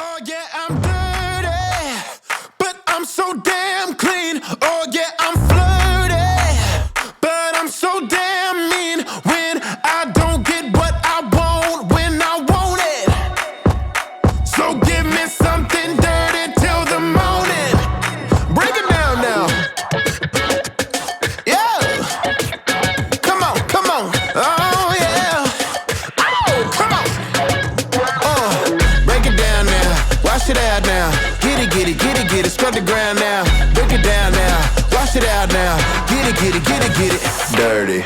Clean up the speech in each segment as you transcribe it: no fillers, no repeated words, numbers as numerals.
Oh yeah, I'm dirty, but I'm so damn clean. Oh yeah, I'm flirty, but I'm so damn mean. When I don't get what I want, when I want it. So give me something dirty till the morning. Break it down now. Yeah. Come on, come on. Oh yeah. Oh, come on. Break it down now. Wash it out now. Get it, get it, get it, get it. Scrub the ground now. Break it down now. Wash it out now. Get it, get it, get it, get it. Dirty.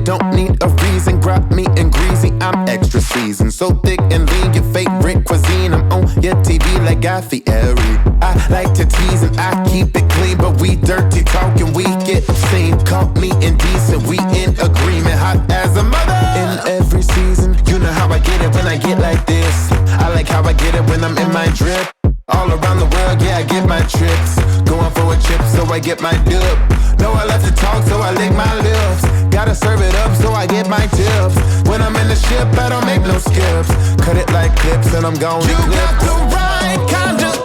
Don't need a reason, grab me and greasy, I'm extra seasoned. So thick and lean, your favorite cuisine. I'm on your TV like Guy Fieri. I like to tease and I keep it clean, but we dirty talking, we get obscene. Caught me indecent, we in agreement. Hot as a mother in every season. You know how I get it when I get like this. I like how I get it when I'm in my drip. All around the world, yeah, I get my trips. Going for a chip, so I get my dip. Know I love to talk, so I lick my lips. Gotta serve it up, so I get my tips. When I'm in the ship, I don't make no skips. Cut it like clips, and I'm gone. You got the right kind of